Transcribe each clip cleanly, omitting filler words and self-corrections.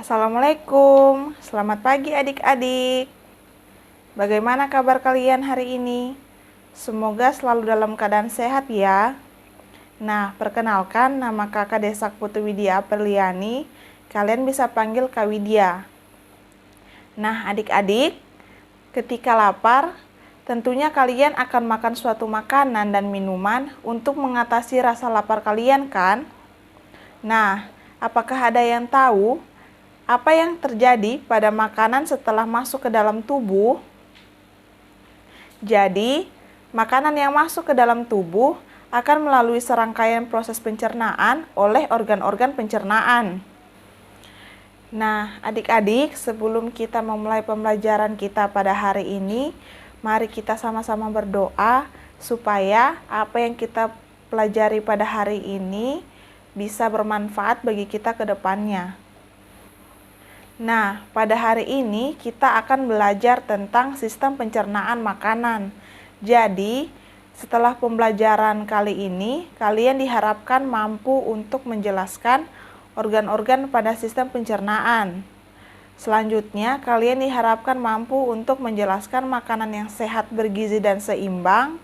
Assalamualaikum, selamat pagi adik-adik. Bagaimana kabar kalian hari ini? Semoga selalu dalam keadaan sehat ya. Nah, perkenalkan nama kakak Desak Putu Widya Perliani. Kalian bisa panggil Kak Widya. Nah, adik-adik, ketika lapar, tentunya kalian akan makan suatu makanan dan minuman untuk mengatasi rasa lapar kalian kan? Nah, apakah ada yang tahu apa yang terjadi pada makanan setelah masuk ke dalam tubuh? Jadi, makanan yang masuk ke dalam tubuh akan melalui serangkaian proses pencernaan oleh organ-organ pencernaan. Nah, adik-adik, sebelum kita memulai pembelajaran kita pada hari ini, mari kita sama-sama berdoa supaya apa yang kita pelajari pada hari ini bisa bermanfaat bagi kita ke depannya. Nah, pada hari ini kita akan belajar tentang sistem pencernaan makanan. Jadi, setelah pembelajaran kali ini, kalian diharapkan mampu untuk menjelaskan organ-organ pada sistem pencernaan. Selanjutnya, kalian diharapkan mampu untuk menjelaskan makanan yang sehat, bergizi, dan seimbang.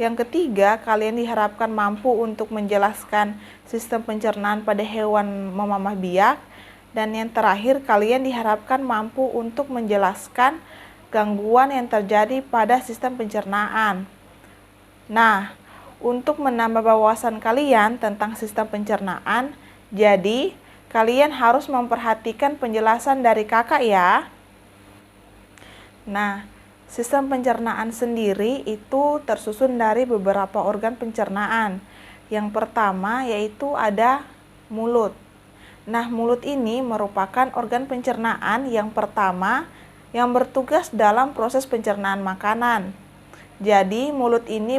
Yang ketiga, kalian diharapkan mampu untuk menjelaskan sistem pencernaan pada hewan memamah biak. Dan yang terakhir, kalian diharapkan mampu untuk menjelaskan gangguan yang terjadi pada sistem pencernaan. Nah, untuk menambah wawasan kalian tentang sistem pencernaan, jadi kalian harus memperhatikan penjelasan dari kakak ya. Nah, sistem pencernaan sendiri itu tersusun dari beberapa organ pencernaan. Yang pertama yaitu ada mulut. Nah, mulut ini merupakan organ pencernaan yang pertama yang bertugas dalam proses pencernaan makanan. Jadi, mulut ini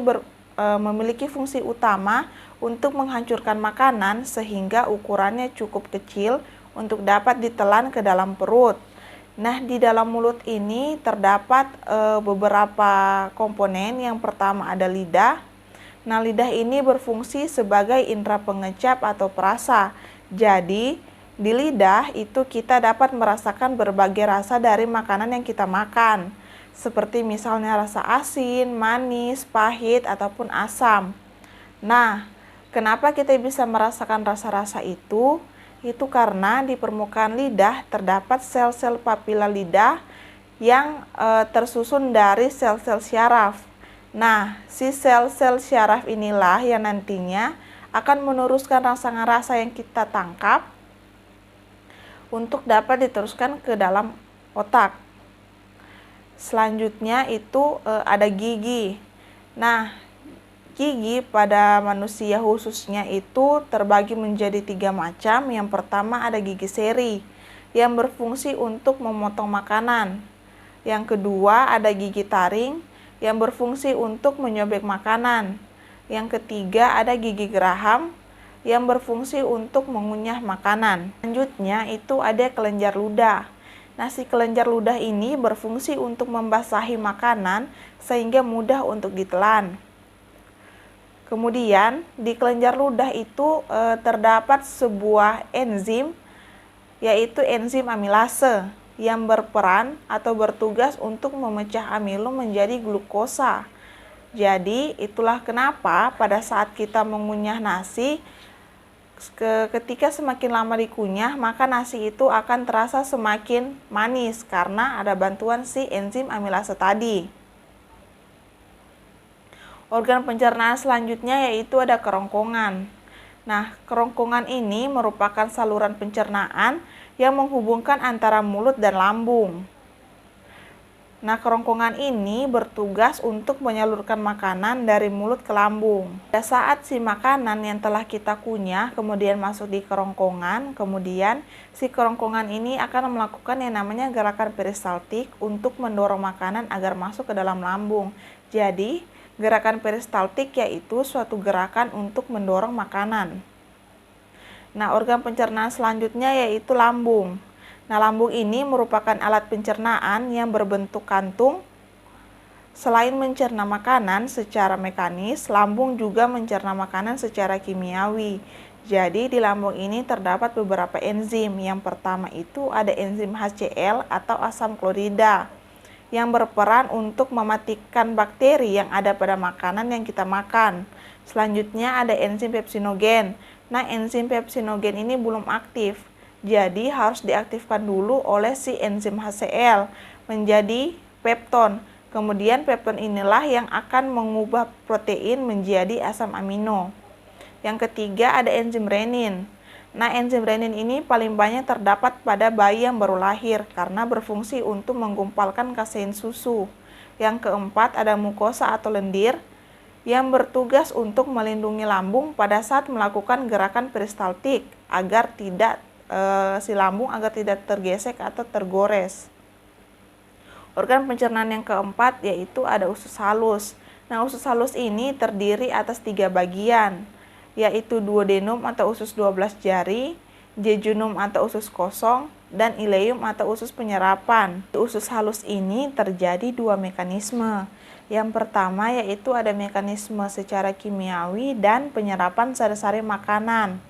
memiliki fungsi utama untuk menghancurkan makanan sehingga ukurannya cukup kecil untuk dapat ditelan ke dalam perut. Nah, di dalam mulut ini terdapat beberapa komponen. Yang pertama ada lidah. Nah, lidah ini berfungsi sebagai indera pengecap atau perasa. Jadi, di lidah itu kita dapat merasakan berbagai rasa dari makanan yang kita makan. Seperti misalnya rasa asin, manis, pahit, ataupun asam. Nah, kenapa kita bisa merasakan rasa-rasa itu? Itu karena di permukaan lidah terdapat sel-sel papila lidah yang tersusun dari sel-sel syaraf. Nah, si sel-sel syaraf inilah yang nantinya akan meneruskan rasa-rasa yang kita tangkap untuk dapat diteruskan ke dalam otak. Selanjutnya itu ada gigi. Nah, gigi pada manusia khususnya itu terbagi menjadi 3 macam. Yang pertama ada gigi seri yang berfungsi untuk memotong makanan. Yang kedua ada gigi taring yang berfungsi untuk menyobek makanan. Yang ketiga ada gigi geraham yang berfungsi untuk mengunyah makanan. Selanjutnya itu ada kelenjar ludah. Nah, si kelenjar ludah ini berfungsi untuk membasahi makanan sehingga mudah untuk ditelan. Kemudian di kelenjar ludah itu terdapat sebuah enzim, yaitu enzim amilase yang berperan atau bertugas untuk memecah amilo menjadi glukosa. Jadi itulah kenapa pada saat kita mengunyah nasi, ketika semakin lama dikunyah, maka nasi itu akan terasa semakin manis karena ada bantuan si enzim amilase tadi. Organ pencernaan selanjutnya yaitu ada kerongkongan. Nah, kerongkongan ini merupakan saluran pencernaan yang menghubungkan antara mulut dan lambung. Nah, kerongkongan ini bertugas untuk menyalurkan makanan dari mulut ke lambung. Pada saat si makanan yang telah kita kunyah kemudian masuk di kerongkongan, kemudian si kerongkongan ini akan melakukan yang namanya gerakan peristaltik untuk mendorong makanan agar masuk ke dalam lambung. Jadi, gerakan peristaltik yaitu suatu gerakan untuk mendorong makanan. Nah, organ pencernaan selanjutnya yaitu lambung. Nah, lambung ini merupakan alat pencernaan yang berbentuk kantung. Selain mencerna makanan secara mekanis, lambung juga mencerna makanan secara kimiawi. Jadi di lambung ini terdapat beberapa enzim. Yang pertama itu ada enzim HCl atau asam klorida yang berperan untuk mematikan bakteri yang ada pada makanan yang kita makan. Selanjutnya ada enzim pepsinogen. Nah, enzim pepsinogen ini belum aktif. Jadi harus diaktifkan dulu oleh si enzim HCl menjadi pepton. Kemudian pepton inilah yang akan mengubah protein menjadi asam amino. Yang ketiga ada enzim renin. Nah, enzim renin ini paling banyak terdapat pada bayi yang baru lahir karena berfungsi untuk menggumpalkan kasein susu. Yang keempat ada mukosa atau lendir yang bertugas untuk melindungi lambung pada saat melakukan gerakan peristaltik agar tidak si lambung agar tidak tergesek atau tergores. Organ pencernaan yang keempat yaitu ada usus halus. Nah, usus halus ini terdiri atas 3 bagian, yaitu duodenum atau usus 12 jari, jejunum atau usus kosong, dan ileum atau usus penyerapan. Di usus halus ini terjadi 2 mekanisme. Yang pertama yaitu ada mekanisme secara kimiawi dan penyerapan sari-sari makanan.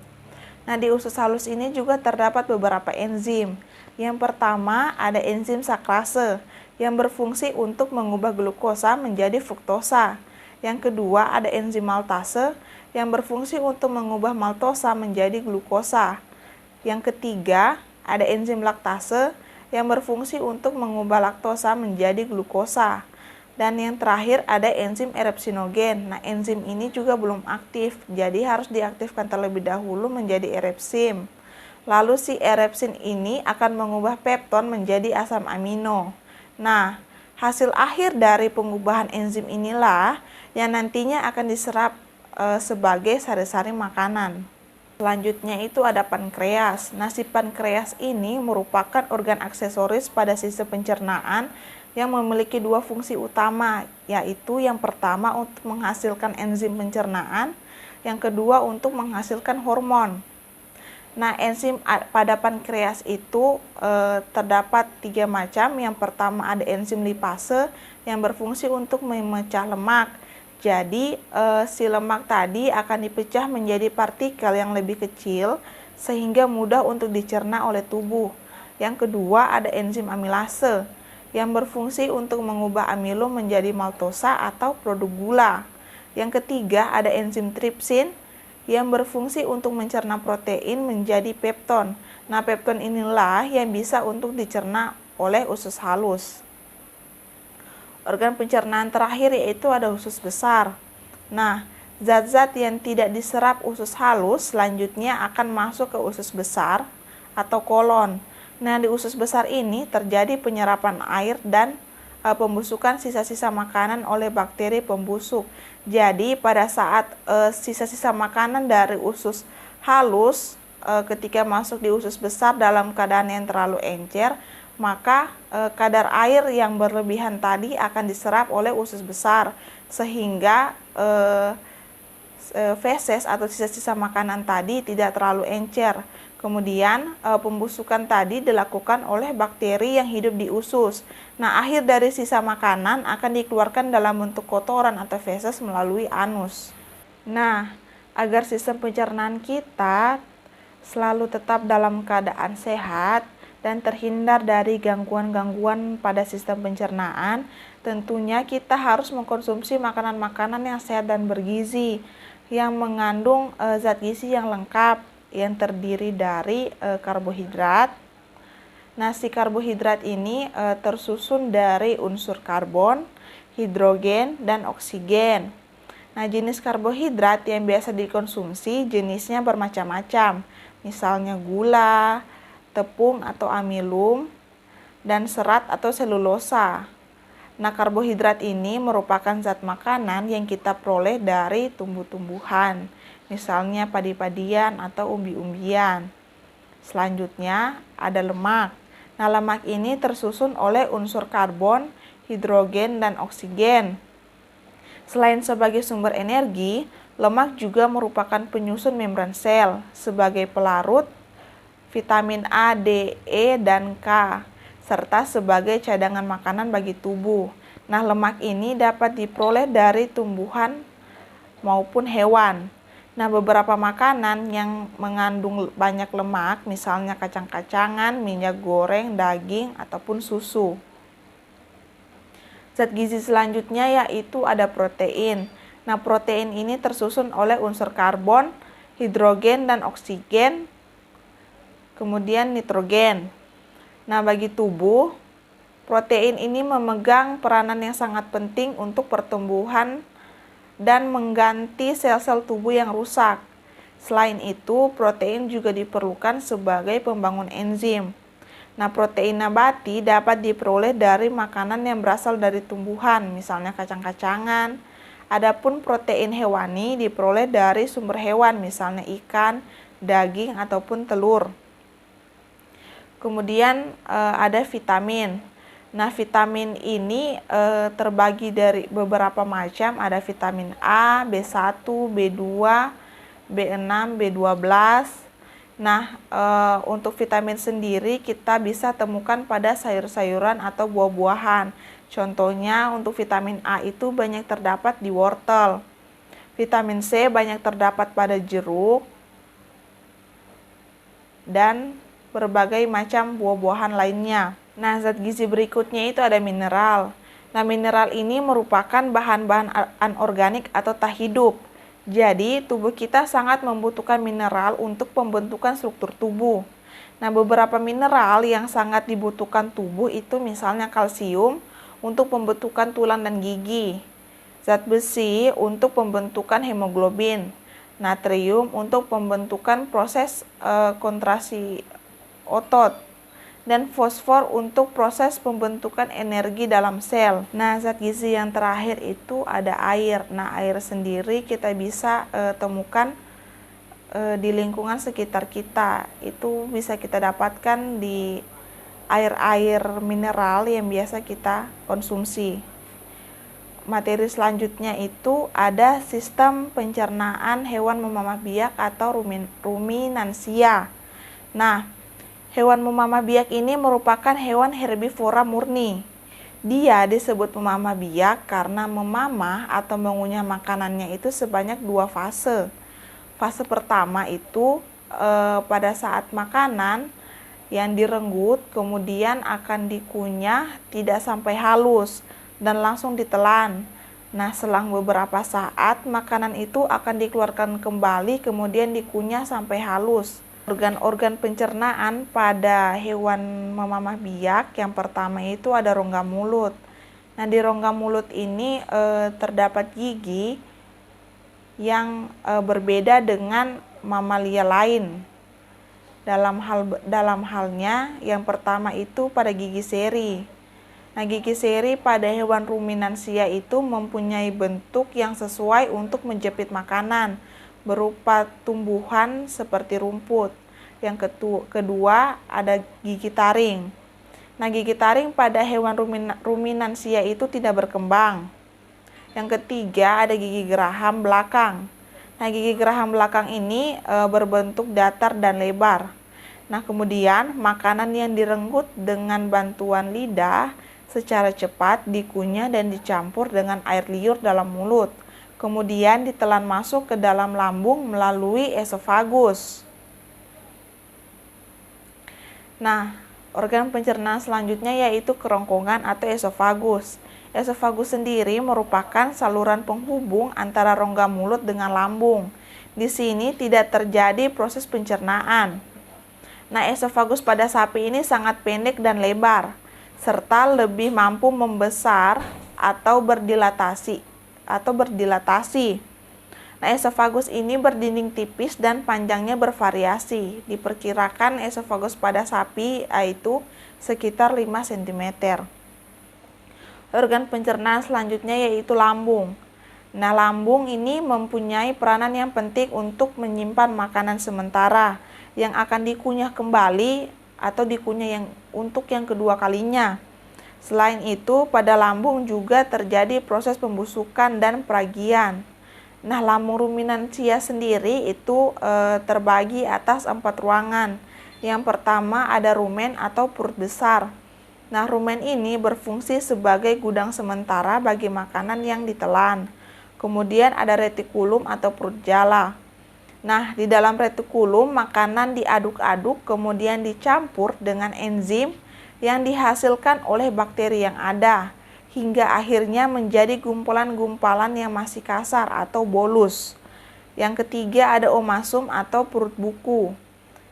Nah, di usus halus ini juga terdapat beberapa enzim. Yang pertama ada enzim sakrase yang berfungsi untuk mengubah glukosa menjadi fruktosa. Yang kedua ada enzim maltase yang berfungsi untuk mengubah maltosa menjadi glukosa. Yang ketiga, ada enzim laktase yang berfungsi untuk mengubah laktosa menjadi glukosa. Dan yang terakhir ada enzim erepsinogen. Nah, enzim ini juga belum aktif, jadi harus diaktifkan terlebih dahulu menjadi erepsim. Lalu si erepsin ini akan mengubah pepton menjadi asam amino. Nah, hasil akhir dari pengubahan enzim inilah yang nantinya akan diserap sebagai sari-sari makanan. Selanjutnya itu ada pankreas. Nah, si pankreas ini merupakan organ aksesoris pada sistem pencernaan yang memiliki 2 fungsi utama, yaitu yang pertama untuk menghasilkan enzim pencernaan, yang kedua untuk menghasilkan hormon. Nah, enzim pada pankreas itu terdapat 3 macam. Yang pertama ada enzim lipase yang berfungsi untuk memecah lemak. Jadi si lemak tadi akan dipecah menjadi partikel yang lebih kecil sehingga mudah untuk dicerna oleh tubuh. Yang kedua ada enzim amilase yang berfungsi untuk mengubah amilo menjadi maltosa atau produk gula. Yang ketiga ada enzim tripsin yang berfungsi untuk mencerna protein menjadi pepton. Nah, pepton inilah yang bisa untuk dicerna oleh usus halus. Organ pencernaan terakhir yaitu ada usus besar. Nah, zat-zat yang tidak diserap usus halus selanjutnya akan masuk ke usus besar atau kolon. Nah, di usus besar ini terjadi penyerapan air dan pembusukan sisa-sisa makanan oleh bakteri pembusuk. Jadi pada saat sisa-sisa makanan dari usus halus ketika masuk di usus besar dalam keadaan yang terlalu encer, maka kadar air yang berlebihan tadi akan diserap oleh usus besar sehingga feses atau sisa-sisa makanan tadi tidak terlalu encer. Kemudian pembusukan tadi dilakukan oleh bakteri yang hidup di usus. Nah, akhir dari sisa makanan akan dikeluarkan dalam bentuk kotoran atau feses melalui anus. Nah, agar sistem pencernaan kita selalu tetap dalam keadaan sehat dan terhindar dari gangguan-gangguan pada sistem pencernaan, tentunya kita harus mengkonsumsi makanan-makanan yang sehat dan bergizi, yang mengandung zat gizi yang lengkap, yang terdiri dari karbohidrat. Nah, si karbohidrat ini tersusun dari unsur karbon, hidrogen, dan oksigen. Nah, jenis karbohidrat yang biasa dikonsumsi jenisnya bermacam-macam, misalnya gula, tepung atau amilum, dan serat atau selulosa. Nah, karbohidrat ini merupakan zat makanan yang kita peroleh dari tumbuh-tumbuhan, misalnya padi-padian atau umbi-umbian. Selanjutnya ada lemak. Nah, lemak ini tersusun oleh unsur karbon, hidrogen, dan oksigen. Selain sebagai sumber energi, lemak juga merupakan penyusun membran sel sebagai pelarut vitamin A, D, E, dan K, serta sebagai cadangan makanan bagi tubuh. Nah, lemak ini dapat diperoleh dari tumbuhan maupun hewan. Nah, beberapa makanan yang mengandung banyak lemak, misalnya kacang-kacangan, minyak goreng, daging, ataupun susu. Zat gizi selanjutnya yaitu ada protein. Nah, protein ini tersusun oleh unsur karbon, hidrogen, dan oksigen, kemudian nitrogen. Nah, bagi tubuh, protein ini memegang peranan yang sangat penting untuk pertumbuhan dan mengganti sel-sel tubuh yang rusak. Selain itu, protein juga diperlukan sebagai pembangun enzim. Nah, protein nabati dapat diperoleh dari makanan yang berasal dari tumbuhan, misalnya kacang-kacangan. Adapun protein hewani diperoleh dari sumber hewan, misalnya ikan, daging, ataupun telur. Kemudian ada vitamin. Nah, vitamin ini terbagi dari beberapa macam, ada vitamin A, B1, B2, B6, B12. Nah, untuk vitamin sendiri kita bisa temukan pada sayur-sayuran atau buah-buahan. Contohnya untuk vitamin A itu banyak terdapat di wortel. Vitamin C banyak terdapat pada jeruk dan berbagai macam buah-buahan lainnya. Nah, zat gizi berikutnya itu ada mineral. Nah, mineral ini merupakan bahan-bahan anorganik atau tak hidup. Jadi, tubuh kita sangat membutuhkan mineral untuk pembentukan struktur tubuh. Nah, beberapa mineral yang sangat dibutuhkan tubuh itu misalnya kalsium untuk pembentukan tulang dan gigi, zat besi untuk pembentukan hemoglobin, natrium untuk pembentukan proses kontraksi otot, dan fosfor untuk proses pembentukan energi dalam sel. Nah, zat gizi yang terakhir itu ada air. Nah, air sendiri kita bisa temukan di lingkungan sekitar kita. Itu bisa kita dapatkan di air-air mineral yang biasa kita konsumsi. Materi selanjutnya itu ada sistem pencernaan hewan memamah biak atau ruminansia. Nah, hewan memamah biak ini merupakan hewan herbivora murni. Dia disebut memamah biak karena memamah atau mengunyah makanannya itu sebanyak 2 fase. Fase pertama itu pada saat makanan yang direnggut kemudian akan dikunyah tidak sampai halus dan langsung ditelan. Nah, selang beberapa saat makanan itu akan dikeluarkan kembali kemudian dikunyah sampai halus. Organ-organ pencernaan pada hewan memamah biak yang pertama itu ada rongga mulut. Nah, di rongga mulut ini terdapat gigi yang berbeda dengan mamalia lain. Dalam halnya yang pertama itu pada gigi seri. Nah, gigi seri pada hewan ruminansia itu mempunyai bentuk yang sesuai untuk menjepit makanan, berupa tumbuhan seperti rumput. Yang kedua ada gigi taring. Nah, gigi taring pada hewan ruminansia itu tidak berkembang. Yang ketiga ada gigi geraham belakang. Nah, gigi geraham belakang ini berbentuk datar dan lebar. Nah, kemudian makanan yang direnggut dengan bantuan lidah secara cepat dikunyah dan dicampur dengan air liur dalam mulut. Kemudian ditelan masuk ke dalam lambung melalui esofagus. Nah, organ pencernaan selanjutnya yaitu kerongkongan atau esofagus. Esofagus sendiri merupakan saluran penghubung antara rongga mulut dengan lambung. Di sini tidak terjadi proses pencernaan. Nah, esofagus pada sapi ini sangat pendek dan lebar, serta lebih mampu membesar atau berdilatasi. Nah, esofagus ini berdinding tipis dan panjangnya bervariasi. Diperkirakan esofagus pada sapi yaitu sekitar 5 cm. Organ pencernaan selanjutnya yaitu lambung. Nah, lambung ini mempunyai peranan yang penting untuk menyimpan makanan sementara yang akan dikunyah kembali atau dikunyah untuk yang kedua kalinya. Selain itu, pada lambung juga terjadi proses pembusukan dan peragian. Nah, lambung ruminansia sendiri itu terbagi atas 4 ruangan. Yang pertama ada rumen atau perut besar. Nah, rumen ini berfungsi sebagai gudang sementara bagi makanan yang ditelan. Kemudian ada retikulum atau perut jala. Nah, di dalam retikulum makanan diaduk-aduk kemudian dicampur dengan enzim yang dihasilkan oleh bakteri yang ada hingga akhirnya menjadi gumpalan-gumpalan yang masih kasar atau bolus. Yang ketiga ada omasum atau perut buku.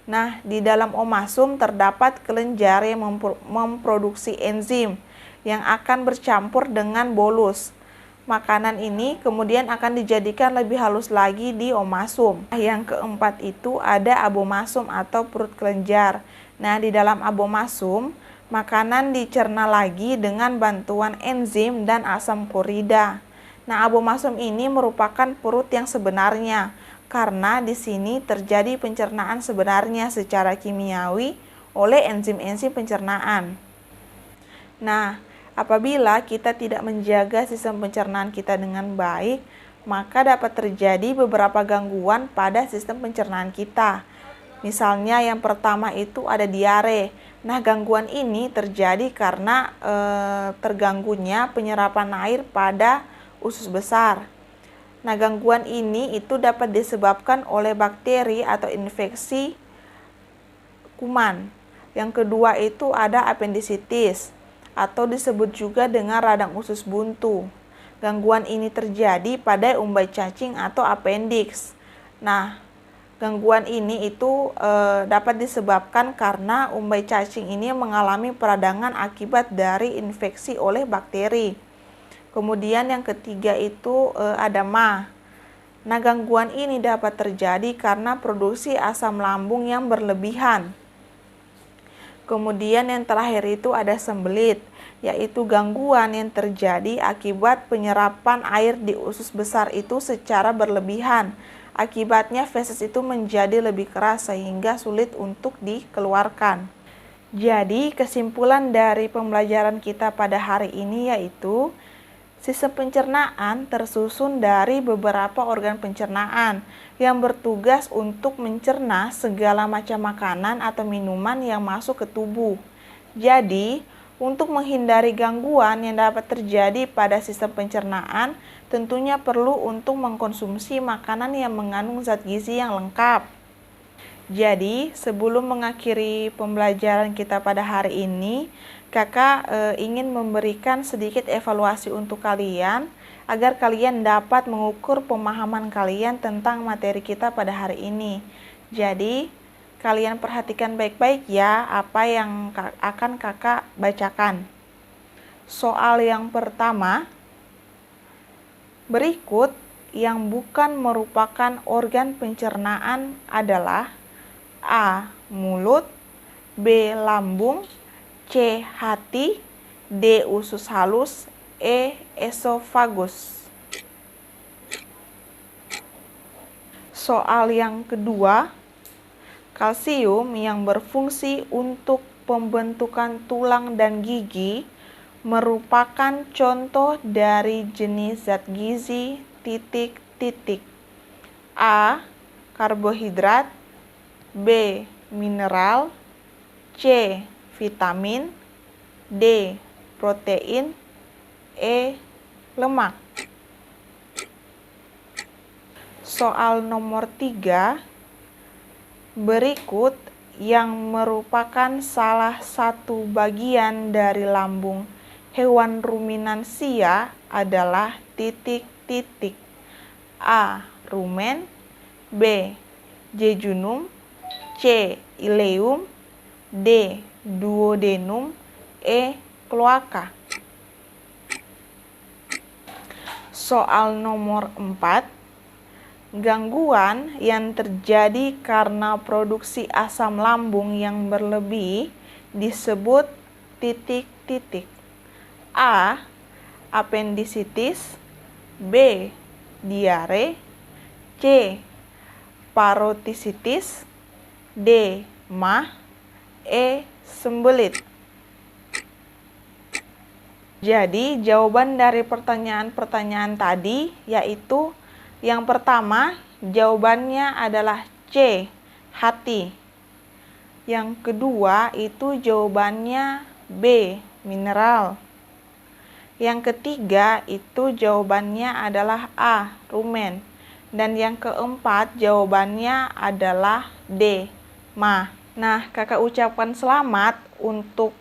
Nah, di dalam omasum terdapat kelenjar yang memproduksi enzim yang akan bercampur dengan bolus. Makanan ini kemudian akan dijadikan lebih halus lagi di omasum. Yang keempat itu ada abomasum atau perut kelenjar. Nah, di dalam abomasum, makanan dicerna lagi dengan bantuan enzim dan asam klorida. Nah, abomasum ini merupakan perut yang sebenarnya karena di sini terjadi pencernaan sebenarnya secara kimiawi oleh enzim-enzim pencernaan. Nah, apabila kita tidak menjaga sistem pencernaan kita dengan baik, maka dapat terjadi beberapa gangguan pada sistem pencernaan kita. Misalnya yang pertama itu ada diare. Nah, gangguan ini terjadi karena terganggunya penyerapan air pada usus besar. Nah, gangguan ini itu dapat disebabkan oleh bakteri atau infeksi kuman. Yang kedua itu ada apendisitis atau disebut juga dengan radang usus buntu. Gangguan ini terjadi pada umbai cacing atau appendix. Nah, gangguan ini itu dapat disebabkan karena umbai cacing ini mengalami peradangan akibat dari infeksi oleh bakteri. Kemudian yang ketiga itu ada MA. Nah, gangguan ini dapat terjadi karena produksi asam lambung yang berlebihan. Kemudian yang terakhir itu ada sembelit, yaitu gangguan yang terjadi akibat penyerapan air di usus besar itu secara berlebihan. Akibatnya feses itu menjadi lebih keras sehingga sulit untuk dikeluarkan. Jadi, kesimpulan dari pembelajaran kita pada hari ini yaitu sistem pencernaan tersusun dari beberapa organ pencernaan yang bertugas untuk mencerna segala macam makanan atau minuman yang masuk ke tubuh. Jadi, untuk menghindari gangguan yang dapat terjadi pada sistem pencernaan, tentunya perlu untuk mengkonsumsi makanan yang mengandung zat gizi yang lengkap. Jadi, sebelum mengakhiri pembelajaran kita pada hari ini, Kakak ingin memberikan sedikit evaluasi untuk kalian agar kalian dapat mengukur pemahaman kalian tentang materi kita pada hari ini. Jadi, kalian perhatikan baik-baik ya apa yang akan Kakak bacakan. Soal yang pertama, berikut yang bukan merupakan organ pencernaan adalah A. Mulut, B. Lambung, C. Hati, D. Usus halus, E. Esofagus. Soal yang kedua, kalsium yang berfungsi untuk pembentukan tulang dan gigi merupakan contoh dari jenis zat gizi ... A. Karbohidrat, B. Mineral, C. Vitamin, D. Protein, E. Lemak. Soal nomor 3, berikut yang merupakan salah satu bagian dari lambung hewan ruminansia adalah ... A. Rumen, B. Jejunum, C. Ileum, D. Duodenum, E. Cloaca. Soal nomor 4, gangguan yang terjadi karena produksi asam lambung yang berlebih disebut ... A. Apendisitis, B. Diare, C. Parotisitis, D. MA, E. Sembelit. Jadi, jawaban dari pertanyaan-pertanyaan tadi yaitu yang pertama, jawabannya adalah C. Hati. Yang kedua, itu jawabannya B. Mineral. Yang ketiga, itu jawabannya adalah A. Rumen. Dan yang keempat, jawabannya adalah D, ma. Nah, kakak ucapkan selamat untuk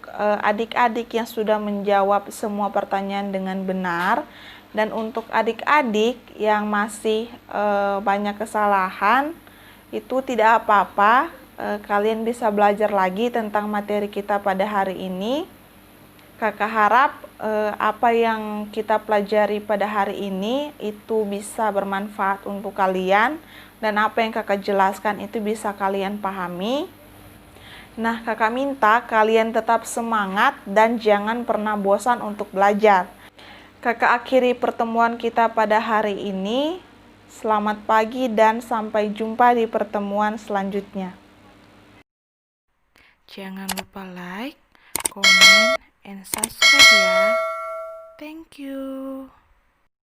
adik-adik yang sudah menjawab semua pertanyaan dengan benar. Dan untuk adik-adik yang masih banyak kesalahan, itu tidak apa-apa. Kalian bisa belajar lagi tentang materi kita pada hari ini. Kakak harap apa yang kita pelajari pada hari ini itu bisa bermanfaat untuk kalian, dan apa yang kakak jelaskan itu bisa kalian pahami. Nah, kakak minta kalian tetap semangat dan jangan pernah bosan untuk belajar. Kakak akhiri pertemuan kita pada hari ini. Selamat pagi dan sampai jumpa di pertemuan selanjutnya. Jangan lupa like, comment, and subscribe ya. Thank you.